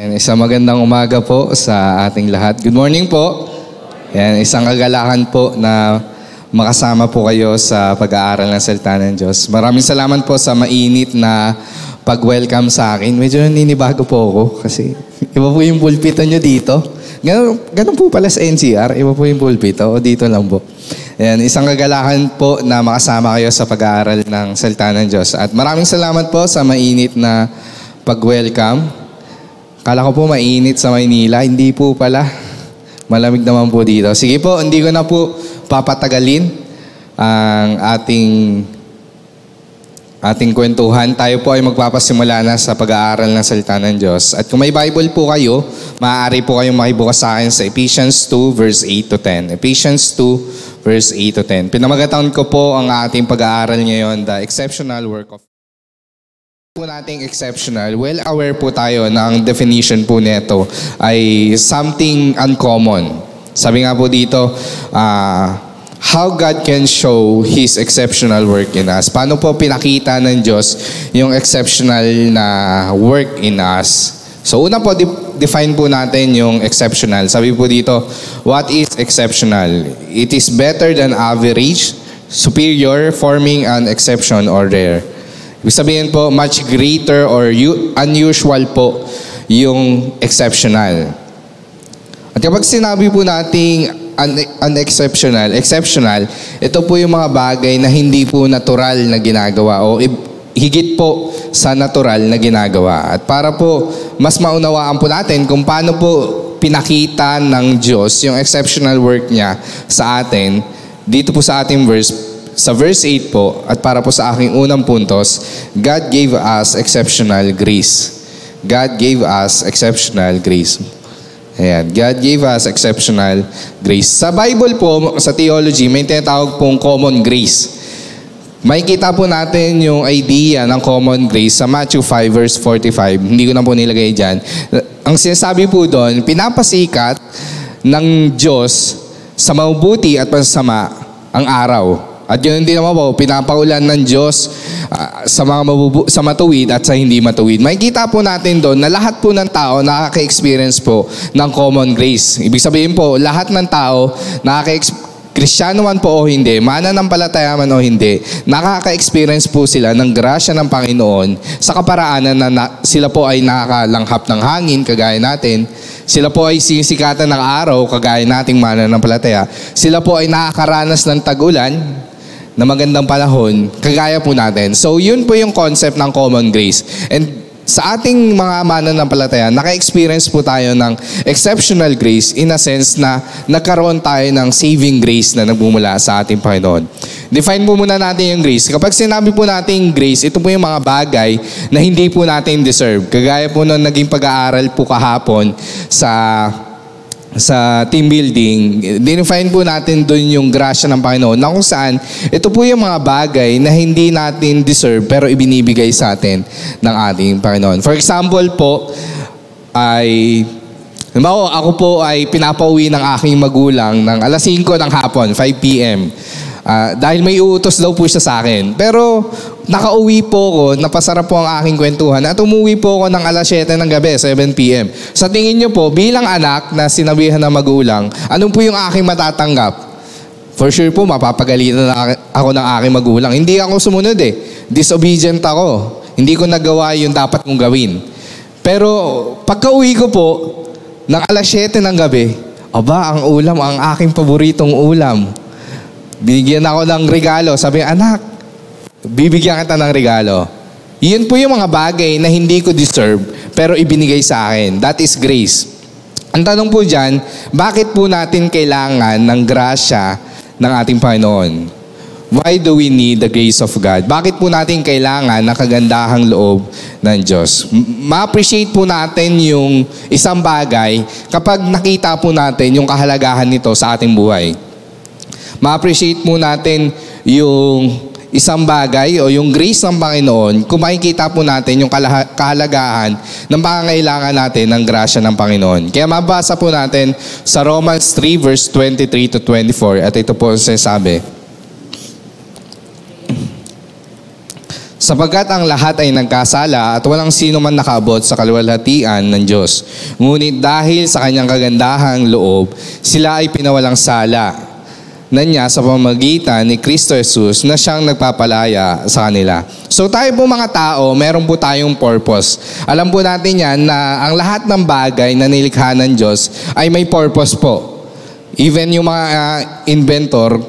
And isang magandang umaga po sa ating lahat. Good morning po. Yan, isang kagalakan po na makasama po kayo sa pag-aaral ng salita ng Diyos. Maraming salamat po sa mainit na pag-welcome sa akin. Medyo naninibago po ako kasi iba po yung pulpito nyo dito. Ganun po pala sa NCR, iba po yung pulpito o dito lang po. Yan, isang kagalakan po na makasama kayo sa pag-aaral ng salita ng Diyos. At maraming salamat po sa mainit na pag-welcome. Kala ko po mainit sa Maynila, hindi po pala. Malamig naman po dito. Sige po, hindi ko na po papatagalin ang ating kwentuhan. Tayo po ay magpapasimula na sa pag-aaral ng salita ng Diyos. At kung may Bible po kayo, maaari po kayong makibukas sa akin sa Ephesians 2 verse 8 to 10. Ephesians 2 verse 8 to 10. Pinamagatan ko po ang ating pag-aaral ngayon, the exceptional work of po nating exceptional. Well aware po tayo na ang definition po nito ay something uncommon. Sabi nga po dito, how God can show His exceptional work in us. Paano po pinakita ng Diyos yung exceptional na work in us? So una po, define po natin yung exceptional. Sabi po dito, what is exceptional? It is better than average, superior, forming an exception or rare. Ibig sabihin po, much greater or unusual po yung exceptional. At kapag sinabi po nating unexceptional, exceptional, ito po yung mga bagay na hindi po natural na ginagawa o higit po sa natural na ginagawa. At para po mas maunawaan po natin kung paano po pinakita ng Diyos yung exceptional work niya sa atin, dito po sa ating verse, sa verse 8 po, at para po sa aking unang puntos, God gave us exceptional grace. God gave us exceptional grace. Ayan, God gave us exceptional grace. Sa Bible po, sa theology, may tinatawag pong common grace. Makikita po natin yung idea ng common grace sa Matthew 5 verse 45. Hindi ko na po nilagay dyan. Ang sinasabi po doon, pinapasikat ng Diyos sa mabubuti at masama ang araw. At yun din naman po, pinapaulan ng Diyos sa matuwid at sa hindi matuwid. Makikita po natin doon na lahat po ng tao nakaka-experience po ng common grace. Ibig sabihin po, lahat ng tao Kristiyano man po o hindi, mananampalataya man o hindi, nakaka-experience po sila ng grasya ng Panginoon sa kaparaanan na sila po ay nakakalanghap ng hangin, kagaya natin. Sila po ay sinisikatan ng araw, kagaya nating mananampalataya. Sila po ay nakakaranas ng tag-ulan na magandang panahon, kagaya po natin. So, yun po yung concept ng common grace. And sa ating mga mananampalataya, naka-experience po tayo ng exceptional grace in a sense na nagkaroon tayo ng saving grace na nagmumula sa ating Panginoon. Define po muna natin yung grace. Kapag sinabi po natin grace, ito po yung mga bagay na hindi po natin deserve. Kagaya po nung naging pag-aaral po kahapon sa team building, dinefine po natin doon yung grasya ng Panginoon na kung saan ito po yung mga bagay na hindi natin deserve pero ibinibigay sa atin ng ating Panginoon. For example po, ako po ay pinapauwi ng aking magulang ng alas 5 ng hapon, 5 p.m. Dahil may uutos daw po siya sa akin. Pero nakauwi po ko, napasarap po ang aking kwentuhan at umuwi po ako ng alas 7 ng gabi, 7 p.m. Sa tingin niyo po, bilang anak na sinabihan ng magulang, anong po yung aking matatanggap? For sure po, mapapagalitan na ako ng aking magulang. Hindi ako sumunod Disobedient ako. Hindi ko nagawa yung dapat kong gawin. Pero pagka-uwi ko po, ng alas 7 ng gabi, ang ulam, ang aking paboritong ulam. Binigyan ako ng regalo. Sabi, anak, bibigyan kita ng regalo. Yun po yung mga bagay na hindi ko deserve, pero ibinigay sa akin. That is grace. Ang tanong po dyan, bakit po natin kailangan ng grasya ng ating Panginoon? Why do we need the grace of God? Bakit po natin kailangan ng kagandahang loob ng Diyos? Ma-appreciate po natin yung isang bagay kapag nakita po natin yung kahalagahan nito sa ating buhay. Ma-appreciate mo natin yung isang bagay o yung grace ng Panginoon kung makikita po natin yung kahalagahan ng pangangailangan natin ng grasya ng Panginoon. Kaya mabasa po natin sa Romans 3 verse 23 to 24 at ito po ang sinasabi. Sapagkat ang lahat ay nagkasala at walang sino man nakaabot sa kaluwalhatian ng Diyos. Ngunit dahil sa kanyang kagandahang loob, sila ay pinawalang sala na niya sa pamamagitan ni Kristo Jesus na siyang nagpapalaya sa kanila. So tayo po mga tao, meron po tayong purpose. Alam po natin yan na ang lahat ng bagay na nilikha ng Diyos ay may purpose po. Even yung mga inventor,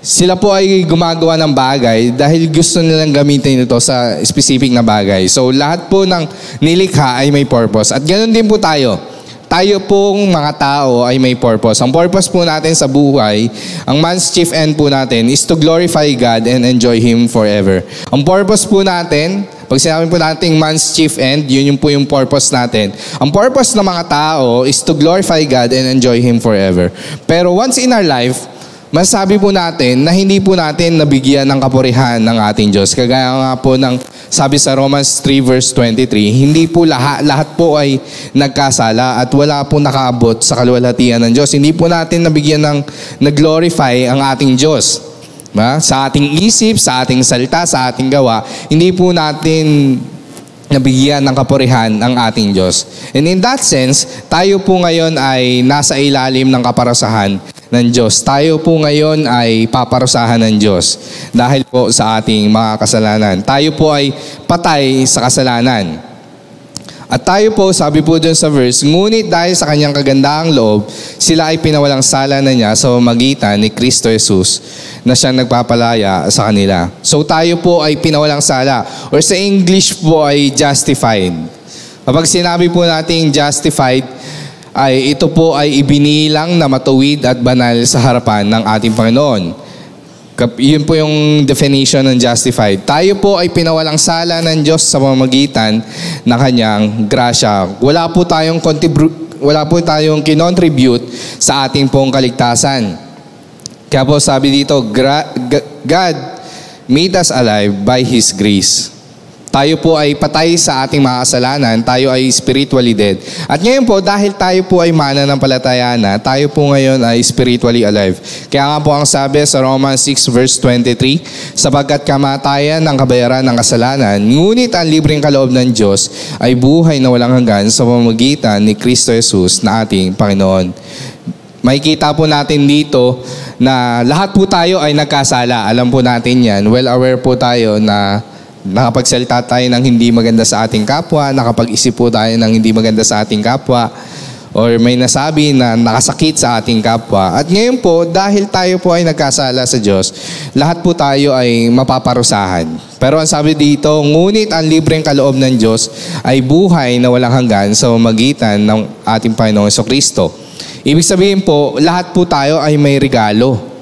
sila po ay gumagawa ng bagay dahil gusto nilang gamitin ito sa specific na bagay. So lahat po ng nilikha ay may purpose. At ganoon din po tayo. Tayo pong mga tao ay may purpose. Ang purpose po natin sa buhay, ang man's chief end po natin is to glorify God and enjoy Him forever. Ang purpose po natin, pag sinabi po natin man's chief end, yun po yung purpose natin. Ang purpose ng mga tao is to glorify God and enjoy Him forever. Pero once in our life, masasabi po natin na hindi po natin nabigyan ng kapurihan ng ating Diyos. Kagaya nga po ng sabi sa Romans 3 verse 23, hindi po lahat po ay nagkasala at wala po nakaabot sa kaluwalhatian ng Diyos. Hindi po natin nabigyan ng nag-glorify ang ating Diyos. Sa ating isip, sa ating salita, sa ating gawa, hindi po natin nabigyan ng kapurihan ang ating Diyos. And in that sense, tayo po ngayon ay nasa ilalim ng kaparusahan ng Diyos. Tayo po ngayon ay paparusahan ng Diyos dahil po sa ating mga kasalanan. Tayo po ay patay sa kasalanan. At tayo po, sabi po dun sa verse, ngunit dahil sa kanyang kagandahang loob, sila ay pinawalang sala na niya sa pamamagitan ni Kristo Jesus na siyang nagpapalaya sa kanila. So tayo po ay pinawalang sala, or sa English po ay justified. Kapag sinabi po natin justified, ay ito po ay ibinilang na matuwid at banal sa harapan ng ating Panginoon. Yun po yung definition ng justified. Tayo po ay pinawalang sala ng Diyos sa pamamagitan ng kanyang grasya. Wala po tayong kinontribute sa ating pong kaligtasan. Kaya po sabi dito, God made us alive by His grace. Tayo po ay patay sa ating mga kasalanan, tayo ay spiritually dead. At ngayon po, dahil tayo po ay mananampalataya na, tayo po ngayon ay spiritually alive. Kaya nga po ang sabi sa Romans 6 verse 23, sapagkat kamatayan ng kabayaran ng kasalanan, ngunit ang libreng kaloob ng Diyos ay buhay na walang hanggan sa pamamagitan ni Kristo Jesus na ating Panginoon. Makikita po natin dito na lahat po tayo ay nagkasala. Alam po natin yan. Well aware po tayo na nakapagsalita tayo ng hindi maganda sa ating kapwa, nakapag-isip po tayo ng hindi maganda sa ating kapwa, or may nasabi na nakasakit sa ating kapwa. At ngayon po, dahil tayo po ay nagkasala sa Diyos, lahat po tayo ay mapaparusahan. Pero ang sabi dito, ngunit ang libreng kaloob ng Diyos ay buhay na walang hanggan sa pamamagitan ng ating Panginoong Jesucristo. Ibig sabihin po, lahat po tayo ay may regalo.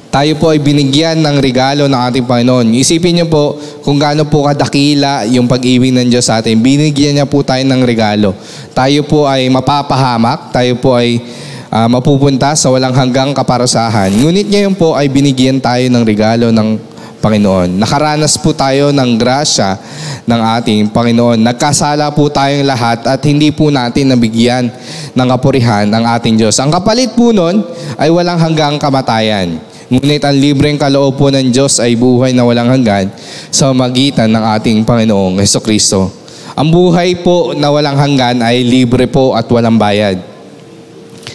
Tayo po ay binigyan ng regalo ng ating Panginoon. Isipin niyo po kung gaano po kadakila yung pag-ibig ng Diyos sa atin. Binigyan niya po tayo ng regalo. Tayo po ay mapapahamak, tayo po ay mapupunta sa walang hanggang kaparusahan. Ngunit ngayon po ay binigyan tayo ng regalo ng Panginoon. Nakaranas po tayo ng grasya ng ating Panginoon. Nagkasala po tayong lahat at hindi po natin nabigyan ng kapurihan ang ating Diyos. Ang kapalit po nun ay walang hanggang kamatayan. Ngunit ang libreng kaloob po ng Diyos ay buhay na walang hanggan sa magitan ng ating Panginoong Jesucristo. Ang buhay po na walang hanggan ay libre po at walang bayad.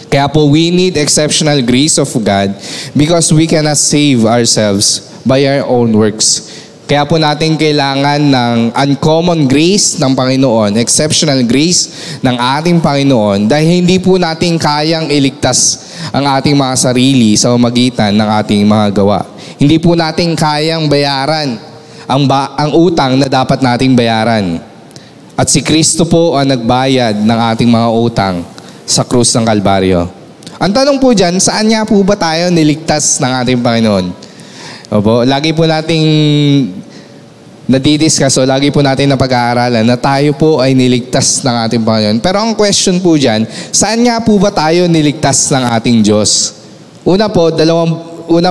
Kaya po we need exceptional grace of God because we cannot save ourselves by our own works. Kaya po natin kailangan ng uncommon grace ng Panginoon, exceptional grace ng ating Panginoon dahil hindi po natin kayang iligtas ang ating mga sarili sa pamamagitan ng ating mga gawa. Hindi po natin kayang bayaran ang utang na dapat nating bayaran. At si Kristo po ang nagbayad ng ating mga utang sa krus ng Kalbaryo. Ang tanong po dyan, saan nga po ba tayo niligtas ng ating Panginoon? Opo, lagi po nating nadidiscuss o lagi po natin napag-aaralan na tayo po ay niligtas ng ating Panginoon. Pero ang question po dyan, saan nga po ba tayo niligtas ng ating Diyos? Una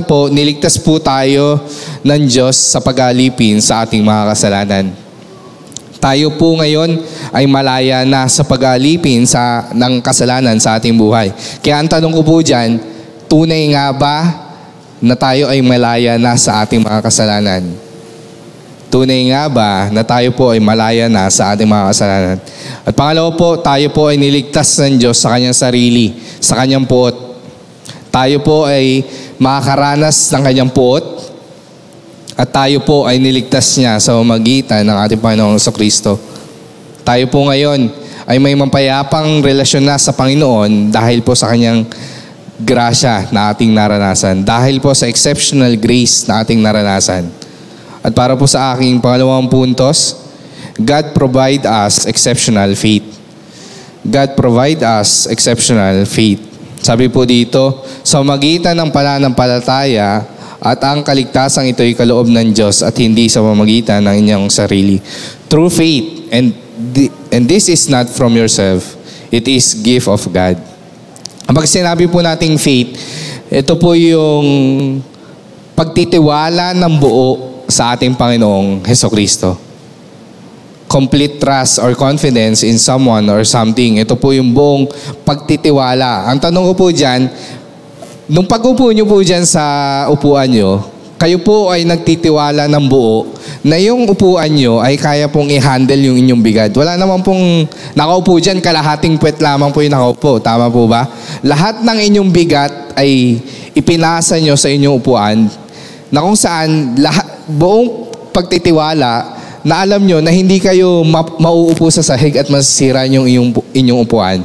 po, niligtas po tayo ng Diyos sa pag-alipin sa ating mga kasalanan. Tayo po ngayon ay malaya na sa pag-alipin ng kasalanan sa ating buhay. Kaya ang tanong ko po dyan, tunay nga ba na tayo ay malaya na sa ating mga kasalanan? Tunay nga ba na tayo po ay malaya na sa ating mga kasalanan? At pangalawa po, tayo po ay niligtas ng Diyos sa kanyang sarili, sa kanyang puot. Tayo po ay makakaranas ng kanyang puot at tayo po ay niligtas niya sa pamamagitan ng ating Panginoong Kristo. Tayo po ngayon ay may mapayapang relasyon na sa Panginoon dahil po sa kanyang grasya na ating naranasan. Dahil po sa exceptional grace na ating naranasan. At para po sa aking pangalawang puntos, God provide us exceptional faith. God provide us exceptional faith. Sabi po dito, sa magitan ng pananampalataya at ang kaligtasan ito'y kaloob ng Diyos at hindi sa pamamagitan ng inyong sarili. True faith, and this is not from yourself, it is gift of God. Kapag sinabi po nating faith, ito po yung pagtitiwala ng buo sa ating Panginoong Hesukristo. Complete trust or confidence in someone or something. Ito po yung buong pagtitiwala. Ang tanong ko po dyan, nung pag-upo nyo po dyan sa upuan nyo, kayo po ay nagtitiwala ng buo na yung upuan nyo ay kaya pong i-handle yung inyong bigat. Wala naman pong nakaupo dyan, kalahating puwet lamang po yung nakaupo. Tama po ba? Lahat ng inyong bigat ay ipinasa nyo sa inyong upuan na kung saan buong pagtitiwala na alam nyo na hindi kayo mauupo sa sahig at masisira yung inyong upuan.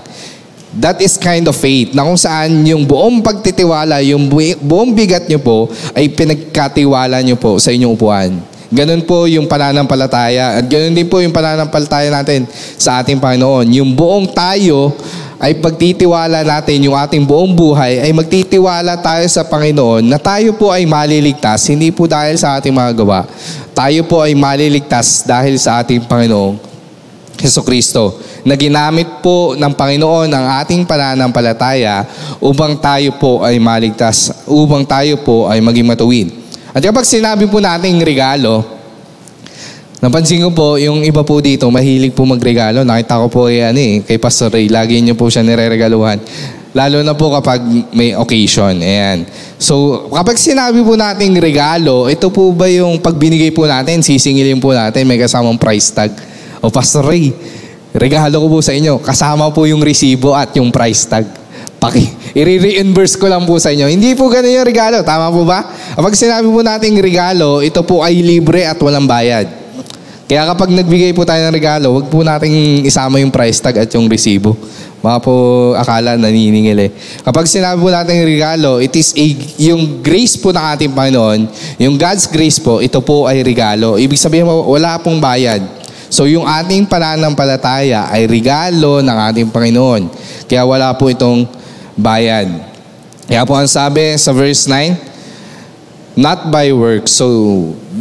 That is kind of faith na kung saan yung buong pagtitiwala, yung buong bigat nyo po ay pinagkatiwala nyo po sa inyong upuan. Ganun po yung pananampalataya at ganun din po yung pananampalataya natin sa ating Panginoon. Yung buong tayo ay pagtitiwala natin, yung ating buong buhay ay magtitiwala tayo sa Panginoon na tayo po ay maliligtas, hindi po dahil sa ating mga gawa. Tayo po ay maliligtas dahil sa ating Panginoong Hesukristo na ginamit po ng Panginoon ang ating pananampalataya upang tayo po ay maligtas, upang tayo po ay maging matuwid. At kapag sinabi po nating regalo, napansin ko po, yung iba po dito, mahilig po magregalo. Nakita ko po kay Pastor Ray, lagi niyo po siya nireregaluhan. Lalo na po kapag may occasion. Ayan. So, kapag sinabi po nating regalo, ito po ba yung pagbinigay po natin, sisingilin po natin, may kasamang price tag. O Pastor Ray, regalo ko po sa inyo, kasama po yung resibo at yung price tag. I-reimburse ko lang po sa inyo. Hindi po ganun yung regalo. Tama po ba? Kapag sinabi po nating regalo, ito po ay libre at walang bayad. Kaya kapag nagbigay po tayo ng regalo, wag po nating isama yung price tag at yung resibo. Baka po akala naniningil eh. Kapag sinabi po natin regalo, it is yung grace po ng ating Panginoon, yung God's grace po, ito po ay regalo. Ibig sabihin mo, wala pong bayad. So yung ating pananampalataya ay regalo ng ating Panginoon. Kaya wala po itong bayad. Kaya po ang sabi sa verse 9, not by works,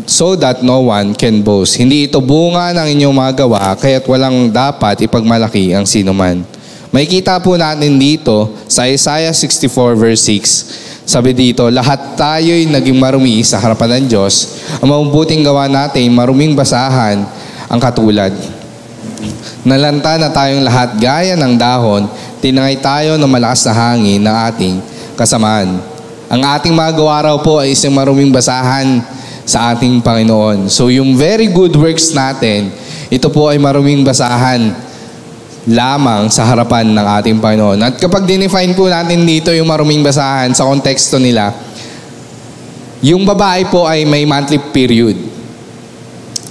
so that no one can boast. Hindi ito bunga ng inyong mga gawa, kaya't walang dapat ipagmalaki ang sinuman. Makikita po natin dito sa Isaiah 64 verse 6. Sabi dito, lahat tayo'y naging marumi sa harapan ng Diyos. Ang mabubuting gawa natin, maruming basahan ang katulad. Nalanta na tayong lahat gaya ng dahon, tinangay tayo ng malakas na hangin ng ating kasamaan. Ang ating mga gawa raw po ay isang maruming basahan sa ating Panginoon. So yung very good works natin, ito po ay maruming basahan lamang sa harapan ng ating Panginoon. At kapag dinefine po natin dito yung maruming basahan sa konteksto nila, yung babae po ay may monthly period.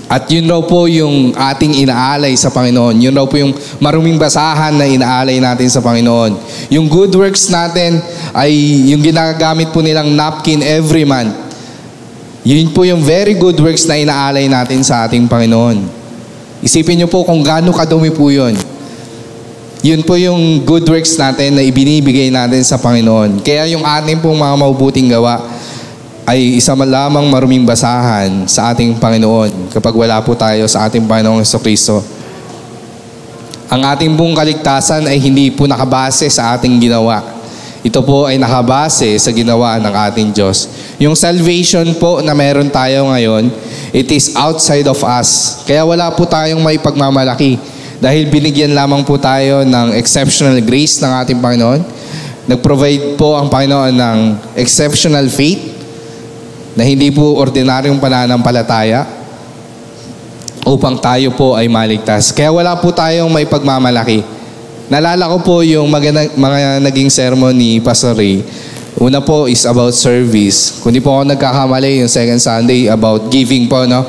At yun raw po yung ating inaalay sa Panginoon. Yun raw po yung maruming basahan na inaalay natin sa Panginoon. Yung good works natin ay yung ginagamit po nilang napkin every month. Yun po yung very good works na inaalay natin sa ating Panginoon. Isipin niyo po kung gaano kadumi po yun. Yun po yung good works natin na ibinibigay natin sa Panginoon. Kaya yung ating pong mga mabubuting gawa ay isa lamang maruming basahan sa ating Panginoon kapag wala po tayo sa ating Panginoong Hesukristo. Ang ating pong kaligtasan ay hindi po nakabase sa ating ginawa. Ito po ay nakabase sa ginawa ng ating Diyos. Yung salvation po na meron tayo ngayon, it is outside of us. Kaya wala po tayong may pagmamalaki dahil binigyan lamang po tayo ng exceptional grace ng ating Panginoon. Nag-provide po ang Panginoon ng exceptional faith na hindi po ordinaryong pananampalataya. upang tayo po ay maligtas. Kaya wala po tayong may pagmamalaki. Nalala ko po yung mga naging sermon ni Pastor Ray. Una po is about service. Kung di po ako nagkakamali, yung second Sunday about giving po, no?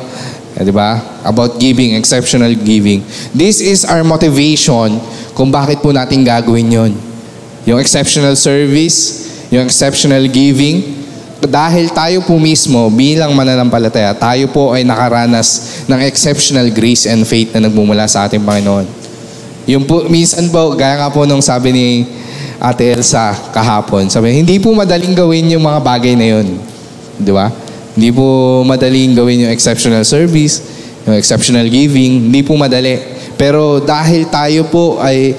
Diba? About giving, exceptional giving. This is our motivation kung bakit po natin gagawin yon. Yung exceptional service, yung exceptional giving. Dahil tayo po mismo bilang mananampalataya, tayo po ay nakaranas ng exceptional grace and faith na nagmumula sa ating Panginoon. Yung po, minsan po, gaya nga po nung sabi ni Ate Elsa kahapon, sabi, hindi po madaling gawin yung mga bagay na yun. Di ba? Hindi po madaling gawin yung exceptional service, yung exceptional giving, hindi po madali. Pero dahil tayo po ay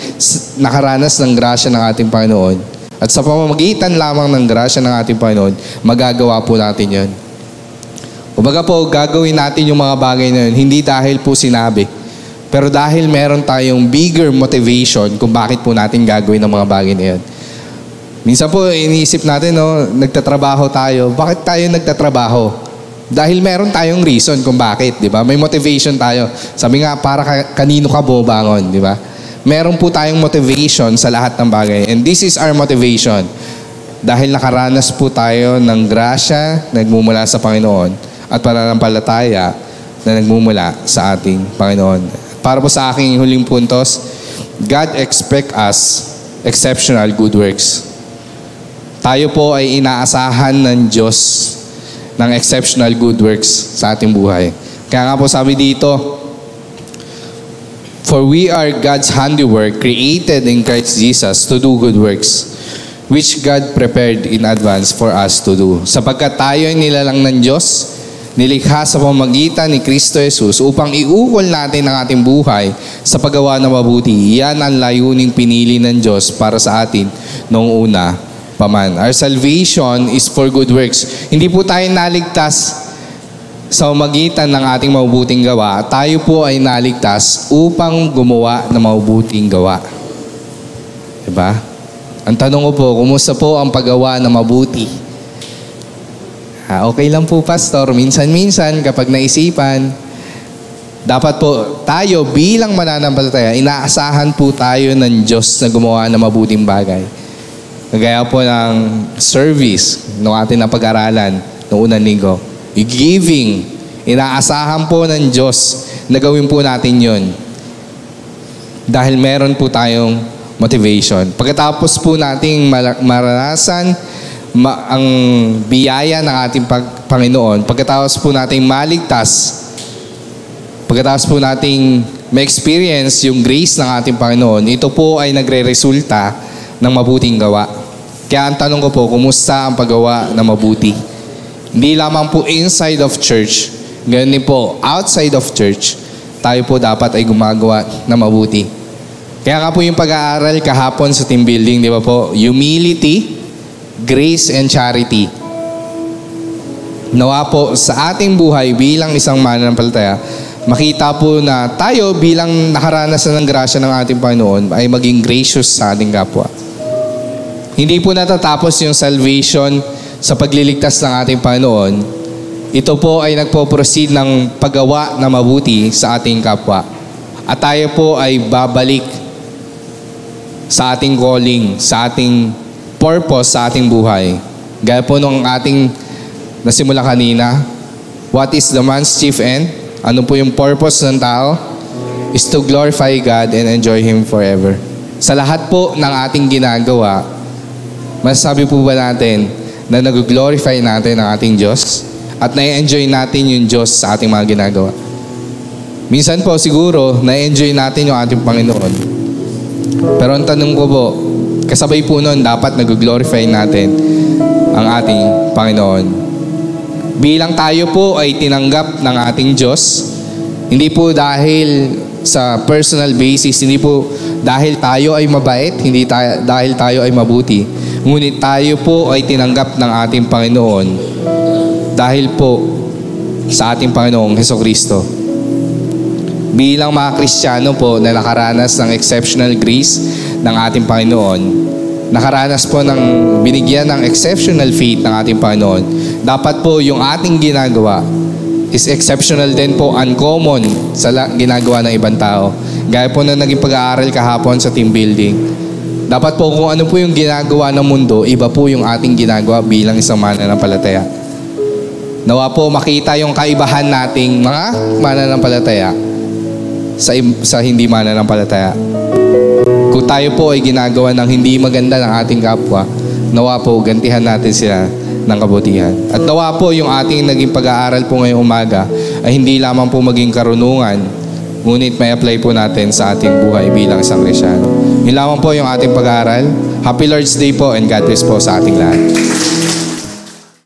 nakaranas ng grasya ng ating Panginoon, at sa pamamagitan lamang ng grasya ng ating Panginoon, magagawa po natin yon. Kumbaga po, gagawin natin yung mga bagay na yun, hindi dahil po sinabi, pero dahil meron tayong bigger motivation kung bakit po natin gagawin ang mga bagay na yun. Minsan po, iniisip natin, no, nagtatrabaho tayo. Bakit tayo nagtatrabaho? Dahil meron tayong reason kung bakit, di ba? May motivation tayo. Sabi nga, para kanino ka bumangon, di ba? Meron po tayong motivation sa lahat ng bagay. And this is our motivation. Dahil nakaranas po tayo ng grasya na nagmumula sa Panginoon at pananampalataya na nagmumula sa ating Panginoon. Para po sa aking huling puntos, God expects us exceptional good works. Tayo po ay inaasahan ng Diyos ng exceptional good works sa ating buhay. Kaya nga po sabi dito, for we are God's handiwork, created in Christ Jesus to do good works, which God prepared in advance for us to do. Sapagkat tayo ay nilalang ng Diyos, nilikha sa pamamagitan ni Kristo Jesus upang iukol natin ang ating buhay sa paggawa ng mabuti. Yan ang layuning pinili ng Diyos para sa atin noong una pa man. Our salvation is for good works. Hindi po tayo naligtas sa pamamagitan ng ating mabubuting gawa. Tayo po ay naligtas upang gumawa ng mabubuting gawa. Diba? Ang tanong ko po, kumusta po ang paggawa ng mabuti? Okay lang po, Pastor. Minsan-minsan, kapag naisipan, dapat po tayo bilang mananampalataya, inaasahan po tayo ng Diyos na gumawa ng mabuting bagay. Kagaya po ng service ng ating napag-aralan noong unang linggo. Giving, inaasahan po ng Diyos na gawin po natin yon. Dahil meron po tayong motivation. Pagkatapos po nating maranasan ang biyaya ng ating Panginoon, pagkatapos po nating maligtas, pagkatapos po nating ma-experience yung grace ng ating Panginoon, ito po ay nagre-resulta ng mabuting gawa. Kaya ang tanong ko po, kumusta ang paggawa ng mabuti? Hindi lamang po inside of church, ganun din po outside of church, tayo po dapat ay gumagawa na mabuti. Kaya nga po yung pag-aaral kahapon sa team building, di ba po? Humility, grace, and charity. Nawa po sa ating buhay bilang isang mananampalataya, makita po na tayo bilang nakaranas ng grasya ng ating Panginoon ay maging gracious sa ating kapwa. Hindi po natatapos yung salvation sa pagliligtas ng ating Panginoon. Ito po ay nagpo-proceed ng paggawa na mabuti sa ating kapwa. At tayo po ay babalik sa ating calling, sa ating purpose sa ating buhay. Gaya po nung ating nasimula kanina, what is the man's chief end? Ano po yung purpose ng tao? Is to glorify God and enjoy Him forever. Sa lahat po ng ating ginagawa, masasabi po ba natin na nag-glorify natin ang ating Diyos at na-enjoy natin yung Diyos sa ating mga ginagawa? Minsan po siguro, na-enjoy natin yung ating Panginoon. Pero ang tanong ko po, kasabay po nun, dapat nag-glorify natin ang ating Panginoon. Bilang tayo po ay tinanggap ng ating Diyos, hindi po dahil sa personal basis, hindi po dahil tayo ay mabait, hindi dahil tayo ay mabuti, ngunit tayo po ay tinanggap ng ating Panginoon dahil po sa ating Panginoong Hesukristo. Bilang mga Kristiyano po na nakaranas ng exceptional grace ng ating Panginoon, nakaranas po ng binigyan ng exceptional faith ng ating Panginoon, dapat po yung ating ginagawa is exceptional din po, uncommon sa ginagawa ng ibang tao. Gaya po na naging pag-aaral kahapon sa team building. Dapat po kung ano po yung ginagawa ng mundo, iba po yung ating ginagawa bilang isang mananampalataya. Nawa po makita yung kaibahan nating mga mananampalataya sa hindi mananampalataya. Kung tayo po ay ginagawa ng hindi maganda ng ating kapwa, nawa po gantihan natin sila ng kabutihan. At nawa po yung ating naging pag-aaral po ngayong umaga ay hindi lamang po maging karunungan, ngunit may apply po natin sa ating buhay bilang isang Kristyano. Yun lamang po yung ating pag-aaral. Happy Lord's Day po and God bless po sa ating lahat.